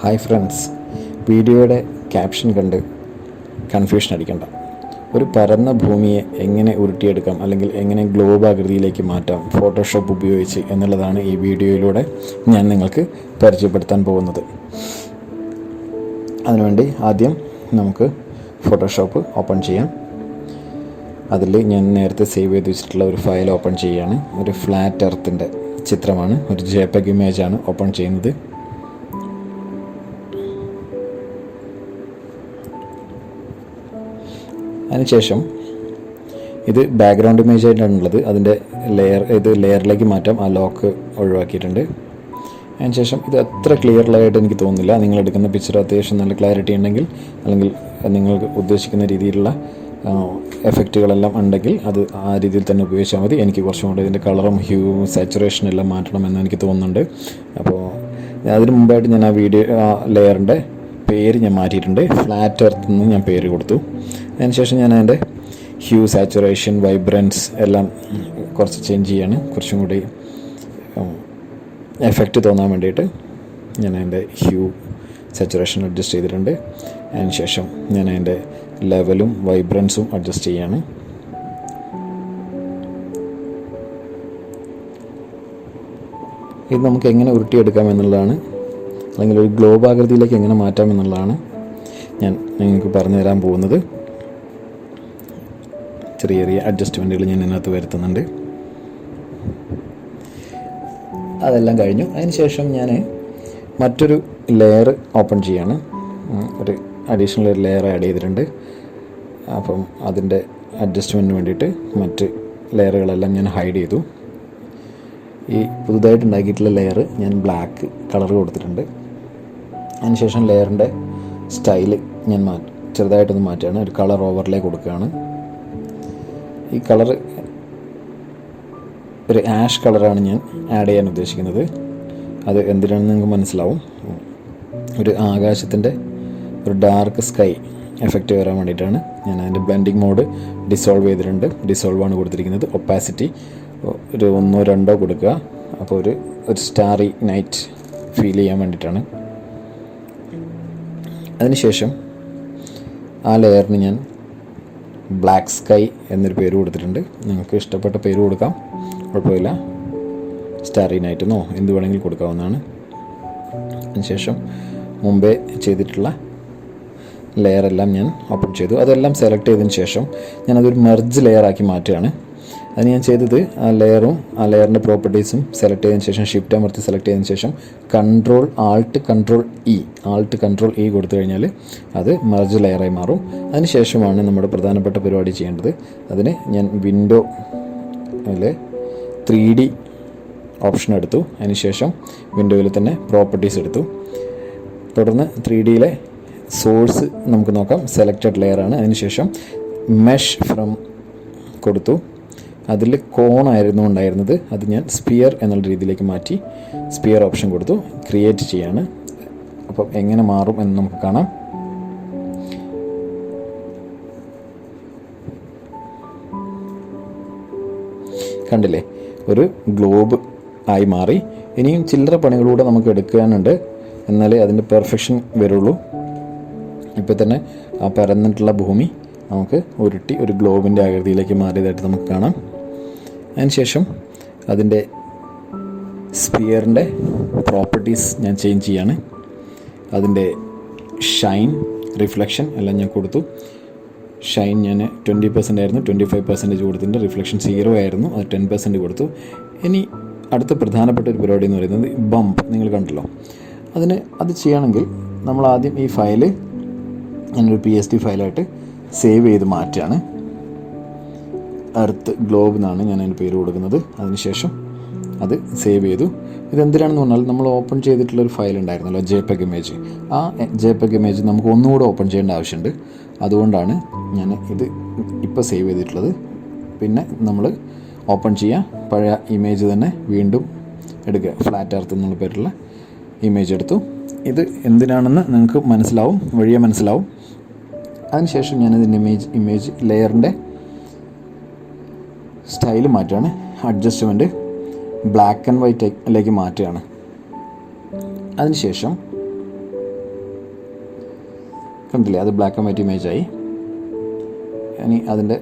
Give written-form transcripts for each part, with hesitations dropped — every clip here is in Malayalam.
ഹായ് ഫ്രണ്ട്സ്, വീഡിയോയുടെ ക്യാപ്ഷൻ കണ്ട് കൺഫ്യൂഷൻ അടിക്കണ്ട. ഒരു പരന്ന ഭൂമിയെ എങ്ങനെ ഉരുട്ടിയെടുക്കാം അല്ലെങ്കിൽ എങ്ങനെ ഗ്ലോബ് ആകൃതിയിലേക്ക് മാറ്റാം ഫോട്ടോഷോപ്പ് ഉപയോഗിച്ച് എന്നുള്ളതാണ് ഈ വീഡിയോയിലൂടെ ഞാൻ നിങ്ങൾക്ക് പരിചയപ്പെടുത്താൻ പോകുന്നത്. അതിനുവേണ്ടി ആദ്യം നമുക്ക് ഫോട്ടോഷോപ്പ് ഓപ്പൺ ചെയ്യാം. അതിൽ ഞാൻ നേരത്തെ സേവ് ചെയ്ത് വെച്ചിട്ടുള്ള ഒരു ഫയൽ ഓപ്പൺ ചെയ്യുകയാണ്. ഒരു ഫ്ലാറ്റ് എർത്തിൻ്റെ ചിത്രമാണ്, ഒരു JPEG ഇമേജാണ് ഓപ്പൺ ചെയ്യുന്നത്. അതിനുശേഷം ഇത് ബാക്ക്ഗ്രൗണ്ട് ഇമേജ് ആയിട്ടാണുള്ളത്. അതിൻ്റെ ലെയറിലേക്ക് മാറ്റാം. ആ ലോക്ക് ഒഴിവാക്കിയിട്ടുണ്ട്. അതിനുശേഷം ഇത് അത്ര ക്ലിയറായിട്ട് എനിക്ക് തോന്നുന്നില്ല. നിങ്ങൾ എടുക്കുന്ന പിക്ചർ അത്യാവശ്യം നല്ല ക്ലാരിറ്റി ഉണ്ടെങ്കിൽ അല്ലെങ്കിൽ നിങ്ങൾക്ക് ഉദ്ദേശിക്കുന്ന രീതിയിലുള്ള എഫക്റ്റുകളെല്ലാം ഉണ്ടെങ്കിൽ അത് ആ രീതിയിൽ തന്നെ ഉപയോഗിച്ചാൽ മതി. എനിക്ക് കുറച്ചും കൂടെ ഇതിൻ്റെ കളറും സാച്ചുറേഷൻ എല്ലാം മാറ്റണമെന്ന് എനിക്ക് തോന്നുന്നുണ്ട്. അപ്പോൾ അതിന് മുമ്പായിട്ട് ഞാൻ ആ ലെയറിൻ്റെ പേര് ഞാൻ മാറ്റിയിട്ടുണ്ട്. ഫ്ലാറ്റ് എർത്ത് എന്ന് ഞാൻ പേര് കൊടുത്തു. അതിനുശേഷം ഞാൻ അതിൻ്റെ സാച്ചുറേഷൻ, വൈബ്രൻസ് എല്ലാം കുറച്ച് ചേഞ്ച് ചെയ്യാണ്. കുറച്ചും കൂടി എഫക്റ്റ് തോന്നാൻ വേണ്ടിയിട്ട് ഞാൻ അതിൻ്റെ സാച്ചുറേഷൻ അഡ്ജസ്റ്റ് ചെയ്തിട്ടുണ്ട്. അതിനുശേഷം ഞാൻ അതിൻ്റെ ലെവലും വൈബ്രൻസും അഡ്ജസ്റ്റ് ചെയ്യാണ്. ഇത് നമുക്ക് എങ്ങനെ ഉരുട്ടിയെടുക്കാം എന്നുള്ളതാണ്, അല്ലെങ്കിൽ ഒരു ഗ്ലോബ് ആകൃതിയിലേക്ക് എങ്ങനെ മാറ്റാം എന്നുള്ളതാണ് ഞാൻ നിങ്ങൾക്ക് പറഞ്ഞു തരാൻ പോകുന്നത്. ചെറിയ ചെറിയ അഡ്ജസ്റ്റ്മെൻറ്റുകൾ ഞാൻ ഇതിനകത്ത് വരുത്തുന്നുണ്ട്. അതെല്ലാം കഴിഞ്ഞു. അതിനുശേഷം ഞാൻ മറ്റൊരു ലെയർ ഓപ്പൺ ചെയ്യാണ്. ഒരു അഡീഷണൽ ഒരു ലെയർ ആഡ് ചെയ്തിട്ടുണ്ട്. അപ്പം അതിൻ്റെ അഡ്ജസ്റ്റ്മെൻറ്റിന് വേണ്ടിയിട്ട് മറ്റ് ലെയറുകളെല്ലാം ഞാൻ ഹൈഡ് ചെയ്തു. ഈ പുതുതായിട്ട് ഉണ്ടാക്കിയിട്ടുള്ള ലെയർ ഞാൻ ബ്ലാക്ക് കളർ കൊടുത്തിട്ടുണ്ട്. അതിനുശേഷം ലെയറിൻ്റെ സ്റ്റൈല് ഞാൻ ചെറുതായിട്ടൊന്ന് മാറ്റുകയാണ്. ഒരു കളർ ഓവർലേ കൊടുക്കുകയാണ്. ഈ കളർ ഒരു ആഷ് കളറാണ് ഞാൻ ആഡ് ചെയ്യാൻ ഉദ്ദേശിക്കുന്നത്. അത് എന്തിനാണെന്ന് നിങ്ങൾക്ക് മനസ്സിലാവും. ഒരു ആകാശത്തിൻ്റെ ഒരു ഡാർക്ക് സ്കൈ എഫക്റ്റ് വരാൻ വേണ്ടിയിട്ടാണ് ഞാൻ അതിൻ്റെ ബ്ലെൻഡിങ് മോഡ് ഡിസോൾവ് ചെയ്തിട്ടുണ്ട്. ഡിസോൾവാണ് കൊടുത്തിരിക്കുന്നത്. ഒപ്പാസിറ്റി ഒരു 1-2 കൊടുക്കുക. അപ്പോൾ ഒരു സ്റ്റാറി നൈറ്റ് ഫീൽ ചെയ്യാൻ വേണ്ടിയിട്ടാണ്. അതിനുശേഷം ആ ലെയറിന് ഞാൻ ബ്ലാക്ക് സ്കൈ എന്നൊരു പേര് കൊടുത്തിട്ടുണ്ട്. നിങ്ങൾക്ക് ഇഷ്ടപ്പെട്ട പേര് കൊടുക്കാം, കുഴപ്പമില്ല. സ്റ്റാറി നൈറ്റ് എന്നോ എന്ത് വേണമെങ്കിലും കൊടുക്കാവുന്നതാണ്. അതിനുശേഷം മുമ്പേ ചെയ്തിട്ടുള്ള ലെയറെല്ലാം ഞാൻ ഓപ്പൺ ചെയ്തു. അതെല്ലാം സെലക്ട് ചെയ്തതിന് ശേഷം ഞാനതൊരു മെർജ് ലെയറാക്കി മാറ്റുകയാണ്. അത് ഞാൻ ചെയ്തത് ആ ലെയറിൻ്റെ പ്രോപ്പർട്ടീസും സെലക്ട് ചെയ്തതിന് ശേഷം ഷിഫ്റ്റ് അമർത്തി സെലക്ട് ചെയ്തതിന് ശേഷം ആൾട്ട് കൺട്രോൾ ഇ കൊടുത്തു കഴിഞ്ഞാൽ അത് മെർജ് ലെയറായി മാറും. അതിന് ശേഷമാണ് നമ്മുടെ പ്രധാനപ്പെട്ട പരിപാടി ചെയ്യേണ്ടത്. അതിന് ഞാൻ വിൻഡോയിൽ 3D ഓപ്ഷൻ എടുത്തു. അതിനുശേഷം വിൻഡോയിൽ തന്നെ പ്രോപ്പർട്ടീസ് എടുത്തു. തുടർന്ന് 3Dയിലെ സോഴ്സ് നമുക്ക് നോക്കാം. സെലക്റ്റഡ് ലെയറാണ്. അതിനുശേഷം മെഷ് ഫ്രം കൊടുത്തു. അതിൽ കോണായിരുന്നു ഉണ്ടായിരുന്നത്. അത് ഞാൻ സ്പിയർ എന്നുള്ള രീതിയിലേക്ക് മാറ്റി സ്പിയർ ഓപ്ഷൻ കൊടുത്തു. ക്രിയേറ്റ് ചെയ്യാണ്. അപ്പം എങ്ങനെ മാറും എന്ന് നമുക്ക് കാണാം. കണ്ടില്ലേ, ഒരു ഗ്ലോബ് ആയി മാറി. ഇനിയും ചില്ലറ പണികളൂടെ നമുക്ക് എടുക്കാനുണ്ട്, എന്നാലേ അതിൻ്റെ പെർഫെക്ഷൻ വരുള്ളൂ. ഇപ്പോൾ തന്നെ ആ പരന്നിട്ടുള്ള ഭൂമി നമുക്ക് ഉരുട്ടി ഒരു ഗ്ലോബിൻ്റെ ആകൃതിയിലേക്ക് മാറിയതായിട്ട് നമുക്ക് കാണാം. അതിനുശേഷം അതിൻ്റെ സ്പിയറിൻ്റെ പ്രോപ്പർട്ടീസ് ഞാൻ ചേഞ്ച് ചെയ്യാണ്. അതിൻ്റെ ഷൈൻ, റിഫ്ലക്ഷൻ എല്ലാം ഞാൻ കൊടുത്തു. ഷൈൻ ഞാൻ 20% ആയിരുന്നു, 25% കൊടുത്തിട്ടുണ്ട്. റിഫ്ലക്ഷൻ 0 ആയിരുന്നു, അത് 10% കൊടുത്തു. ഇനി അടുത്ത പ്രധാനപ്പെട്ട ഒരു പരിപാടി എന്ന് പറയുന്നത് ബംപ്. നിങ്ങൾ കണ്ടല്ലോ, അത് ചെയ്യണമെങ്കിൽ നമ്മൾ ആദ്യം ഈ ഫയല് ഞാനൊരു PSD ഫയലായിട്ട് സേവ് ചെയ്ത് മാറ്റുകയാണ്. എർത്ത് ഗ്ലോബ് എന്നാണ് ഞാൻ അതിന് പേര് കൊടുക്കുന്നത്. അതിനുശേഷം അത് സേവ് ചെയ്തു. ഇതെന്തിനാണെന്ന് പറഞ്ഞാൽ നമ്മൾ ഓപ്പൺ ചെയ്തിട്ടുള്ളൊരു ഫയൽ ഉണ്ടായിരുന്നല്ലോ, JPEG ഇമേജ്. ആ JPEG ഇമേജ് നമുക്ക് ഒന്നുകൂടെ ഓപ്പൺ ചെയ്യേണ്ട ആവശ്യമുണ്ട്. അതുകൊണ്ടാണ് ഞാൻ ഇത് ഇപ്പോൾ സേവ് ചെയ്തിട്ടുള്ളത്. പിന്നെ നമ്മൾ ഓപ്പൺ ചെയ്യുക, പഴയ ഇമേജ് തന്നെ വീണ്ടും എടുക്കുക. ഫ്ലാറ്റ് എർത്ത് എന്നുള്ള പേരുള്ള ഇമേജ് എടുത്തു. ഇത് എന്തിനാണെന്ന് നിങ്ങൾക്ക് വഴിയെ മനസ്സിലാവും. അതിനുശേഷം ഞാനതിൻ്റെ ഇമേജ് ലെയറിൻ്റെ സ്റ്റൈൽ മാറ്റുകയാണ്. അഡ്ജസ്റ്റ്മെൻറ്റ് ബ്ലാക്ക് ആൻഡ് വൈറ്റിലേക്ക് മാറ്റുകയാണ്. അതിനുശേഷം കണ്ടില്ലേ, അത് ബ്ലാക്ക് ആൻഡ് വൈറ്റ് ഇമേജായി. ഇനി അതിൻ്റെ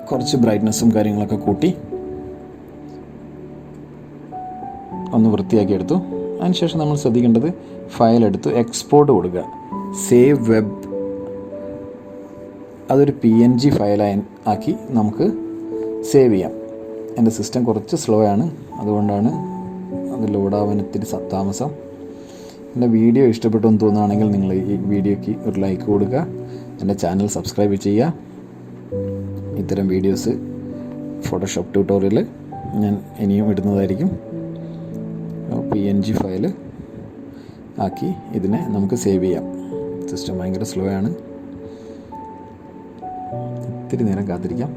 കുറച്ച് ബ്രൈറ്റ്നസ്സും കാര്യങ്ങളൊക്കെ കൂട്ടി ഒന്ന് വൃത്തിയാക്കി എടുത്തു. അതിനുശേഷം നമ്മൾ ശ്രദ്ധിക്കേണ്ടത് ഫയൽ എടുത്ത് എക്സ്പോർട്ട് കൊടുക്കുക. സേവ് വെബ്, അതൊരു PNG ഫയലായി ആക്കി നമുക്ക് സേവ് ചെയ്യാം. എൻ്റെ സിസ്റ്റം കുറച്ച് സ്ലോ ആണ്, അതുകൊണ്ടാണ് അത് ലോഡാവാൻ ഇത്തിരി താമസം. എൻ്റെ വീഡിയോ ഇഷ്ടപ്പെട്ടു എന്ന് തോന്നുകയാണെങ്കിൽ നിങ്ങൾ ഈ വീഡിയോയ്ക്ക് ഒരു ലൈക്ക് കൊടുക്കുക, എൻ്റെ ചാനൽ സബ്സ്ക്രൈബ് ചെയ്യുക. ഇത്തരം വീഡിയോസ് ഫോട്ടോഷോപ്പ് ട്യൂട്ടോറിയൽ ഞാൻ ഇനിയും ഇടുന്നതായിരിക്കും. PNG ഫയൽ ആക്കി ഇതിനെ നമുക്ക് സേവ് ചെയ്യാം. സിസ്റ്റം ഭയങ്കര സ്ലോ ആണ്, ഇത്തിരി നേരം കാത്തിരിക്കാം.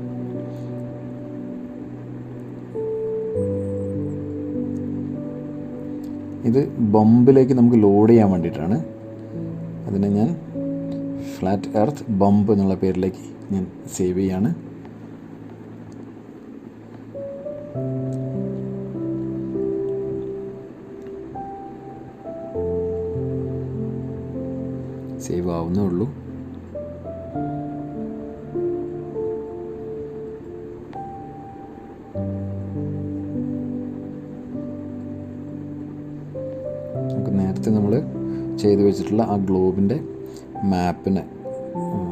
ഇത് ബമ്പിലേക്ക് നമുക്ക് ലോഡ് ചെയ്യാൻ വേണ്ടിയിട്ടാണ്. അതിനെ ഞാൻ ഫ്ലാറ്റ് എർത്ത് ബമ്പ് എന്നുള്ള പേരിലേക്ക് ഞാൻ സേവ് ചെയ്യാണ്. സേവ് ആവുന്നേ ഉള്ളൂ. നേരത്തെ നമ്മൾ ചെയ്തു വെച്ചിട്ടുള്ള ആ ഗ്ലോബിൻ്റെ മാപ്പിന്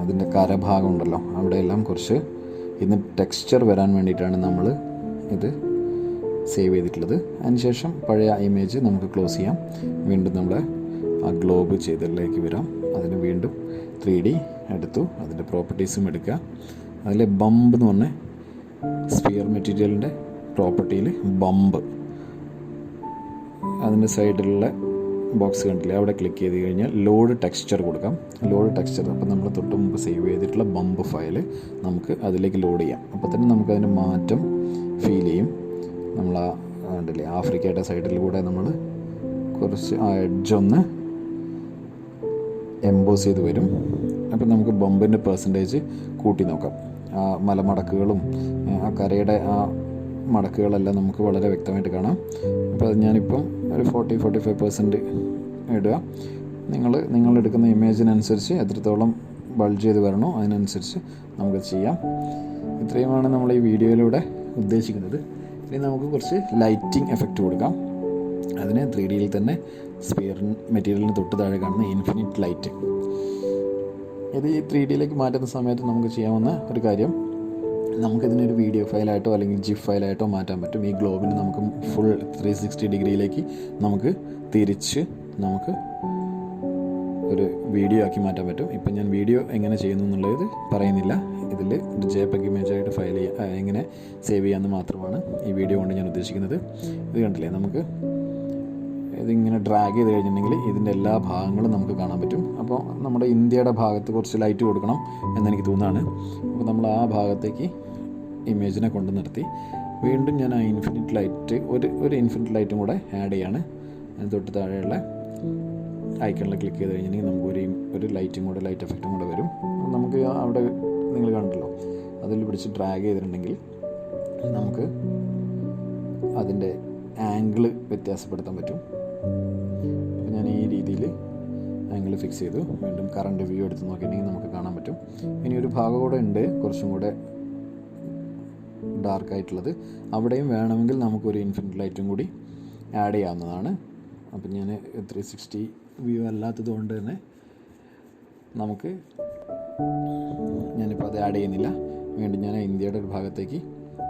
അതിൻ്റെ കരഭാഗം ഉണ്ടല്ലോ, അവിടെയെല്ലാം കുറച്ച് ഇന്ന് ടെക്സ്ചർ വരാൻ വേണ്ടിയിട്ടാണ് നമ്മൾ ഇത് സേവ് ചെയ്തിട്ടുള്ളത്. അതിനുശേഷം പഴയ ഇമേജ് നമുക്ക് ക്ലോസ് ചെയ്യാം. വീണ്ടും നമ്മൾ ആ ഗ്ലോബ് ചെയ്തതിലേക്ക് വരാം. അതിന് വീണ്ടും 3D എടുത്തു, അതിൻ്റെ പ്രോപ്പർട്ടീസും എടുക്കുക. അതിൽ ബമ്പ് എന്ന് പറഞ്ഞ സ്ഫിയർ മെറ്റീരിയലിൻ്റെ പ്രോപ്പർട്ടിയിൽ ബമ്പ്, അതിൻ്റെ സൈഡിലുള്ള ബോക്സ് കണ്ടില്ലേ, അവിടെ ക്ലിക്ക് ചെയ്ത് കഴിഞ്ഞാൽ ലോഡ് ടെക്സ്ചർ കൊടുക്കാം. ലോഡ് ടെക്സ്ചർ, അപ്പോൾ നമ്മൾ തൊട്ട് മുമ്പ് സേവ് ചെയ്തിട്ടുള്ള ബമ്പ് ഫയൽ നമുക്ക് അതിലേക്ക് ലോഡ് ചെയ്യാം. അപ്പോൾ തന്നെ നമുക്കതിൻ്റെ മാറ്റം ഫീൽ ചെയ്യും. നമ്മൾ ആ കണ്ടില്ലേ, ആഫ്രിക്കയുടെ സൈഡിലൂടെ നമ്മൾ കുറച്ച് ആ എഡ്ജൊന്ന് എംബോസ് ചെയ്ത് വരും. അപ്പോൾ നമുക്ക് ബമ്പിൻ്റെ പെർസെൻറ്റേജ് കൂട്ടി നോക്കാം. ആ മലമടക്കുകളും ആ കരയുടെ ആ മടക്കുകളെല്ലാം നമുക്ക് വളരെ വ്യക്തമായിട്ട് കാണാം. അപ്പോൾ അത് ഞാനിപ്പം ഒരു 40-45% ഇടുക. നിങ്ങളെടുക്കുന്ന ഇമേജിനനുസരിച്ച് എത്രത്തോളം ബൾജ് ചെയ്ത് വരണോ അതിനനുസരിച്ച് നമുക്ക് ചെയ്യാം. ഇത്രയുമാണ് നമ്മൾ ഈ വീഡിയോയിലൂടെ ഉദ്ദേശിക്കുന്നത്. ഇനി നമുക്ക് കുറച്ച് ലൈറ്റിംഗ് എഫക്റ്റ് കൊടുക്കാം. അതിന് 3Dയിൽ തന്നെ സ്ഫിയർ മെറ്റീരിയലിന് തൊട്ട് താഴെ കാണുന്ന ഇൻഫിനിറ്റ് ലൈറ്റ്, ഇത് ഈ 3Dയിലേക്ക് മാറ്റുന്ന സമയത്ത് നമുക്ക് ചെയ്യാവുന്ന ഒരു കാര്യം, നമുക്കിതിനൊരു വീഡിയോ ഫയലായിട്ടോ അല്ലെങ്കിൽ ജിഫ് ഫയലായിട്ടോ മാറ്റാൻ പറ്റും. ഈ ഗ്ലോബിന് നമുക്ക് ഫുൾ 360 ഡിഗ്രിയിലേക്ക് നമുക്ക് തിരിച്ച് നമുക്ക് ഒരു വീഡിയോ ആക്കി മാറ്റാൻ പറ്റും. ഇപ്പം ഞാൻ വീഡിയോ എങ്ങനെ ചെയ്യുന്നു എന്നുള്ളത് പറയുന്നില്ല. ഇതിൽ JPEG ഇമേജായിട്ട് ഫയൽ എങ്ങനെ സേവ് ചെയ്യാമെന്ന് മാത്രമാണ് ഈ വീഡിയോ കൊണ്ട് ഞാൻ ഉദ്ദേശിക്കുന്നത്. ഇത് കണ്ടില്ലേ, നമുക്ക് ഇതിങ്ങനെ ഡ്രാഗ് ചെയ്ത് കഴിഞ്ഞിട്ടുണ്ടെങ്കിൽ ഇതിൻ്റെ എല്ലാ ഭാഗങ്ങളും നമുക്ക് കാണാൻ പറ്റും. അപ്പോൾ നമ്മുടെ ഇന്ത്യയുടെ ഭാഗത്ത് കുറച്ച് ലൈറ്റ് കൊടുക്കണം എന്നെനിക്ക് തോന്നുകയാണ്. അപ്പോൾ നമ്മൾ ആ ഭാഗത്തേക്ക് ഇമേജിനെ കൊണ്ട് നിർത്തി വീണ്ടും ഞാൻ ആ ഇൻഫിനിറ്റ് ലൈറ്റ് ഒരു ഇൻഫിനിറ്റ് ലൈറ്റും കൂടെ ആഡ് ചെയ്യാണ്. അതിന് തൊട്ട് താഴെയുള്ള ഐക്കണിൽ ക്ലിക്ക് ചെയ്ത് കഴിഞ്ഞിട്ടുണ്ടെങ്കിൽ നമുക്ക് ഒരു ലൈറ്റും കൂടെ, ലൈറ്റ് എഫക്റ്റും കൂടെ വരും. നമുക്ക് അവിടെ നിങ്ങൾ കണ്ടല്ലോ, അതിൽ പിടിച്ച് ഡ്രാഗ് ചെയ്തിട്ടുണ്ടെങ്കിൽ നമുക്ക് അതിൻ്റെ ആംഗിള് വ്യത്യാസപ്പെടുത്താൻ പറ്റും. അപ്പോൾ ഞാൻ ഈ രീതിയിൽ ആംഗിൾ ഫിക്സ് ചെയ്തു. വീണ്ടും കറണ്ട് വ്യൂ എടുത്ത് നോക്കിയിട്ടുണ്ടെങ്കിൽ നമുക്ക് കാണാൻ പറ്റും. ഇനി ഒരു ഭാഗം കൂടെ ഉണ്ട് കുറച്ചും കൂടെ ഡാർക്കായിട്ടുള്ളത്, അവിടെയും വേണമെങ്കിൽ നമുക്കൊരു ഇൻഫിനിറ്റ് ലൈറ്റും കൂടി ആഡ് ചെയ്യാവുന്നതാണ്. അപ്പം ഞാൻ 360 വ്യൂ അല്ലാത്തത് കൊണ്ട് തന്നെ ഞാനിപ്പോൾ അത് ആഡ് ചെയ്യുന്നില്ല. വീണ്ടും ഞാൻ ഇന്ത്യയുടെ ഒരു ഭാഗത്തേക്ക്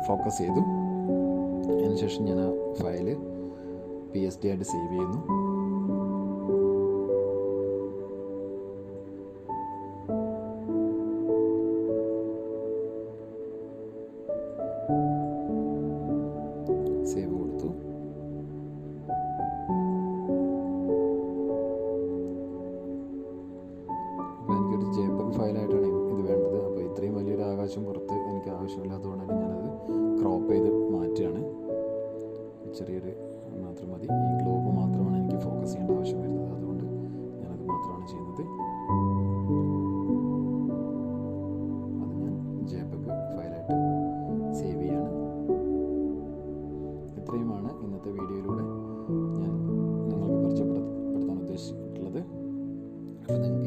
ഫോക്കസ് ചെയ്തു. അതിനുശേഷം ഞാൻ ആ ഫയൽ PSD ആയിട്ട് സേവ് ചെയ്യുന്നു. സേവ് കൊടുത്തു. അപ്പോൾ എനിക്കൊരു JPEG ഫയലായിട്ടാണ് ഇത് വേണ്ടത്. അപ്പോൾ ഇത്രയും വലിയൊരു ആകാശം പുറത്ത് എനിക്ക് ആവശ്യമില്ലാത്തതുകൊണ്ട് തന്നെ ഞാനത് ക്രോപ്പ് ചെയ്ത് മാറ്റുകയാണ്. ചെറിയൊരു മാത്രം മതി. ഈ ഗ്ലോബ് മാത്രമാണ് എനിക്ക് അപ്പോൾ നിങ്ങൾക്ക്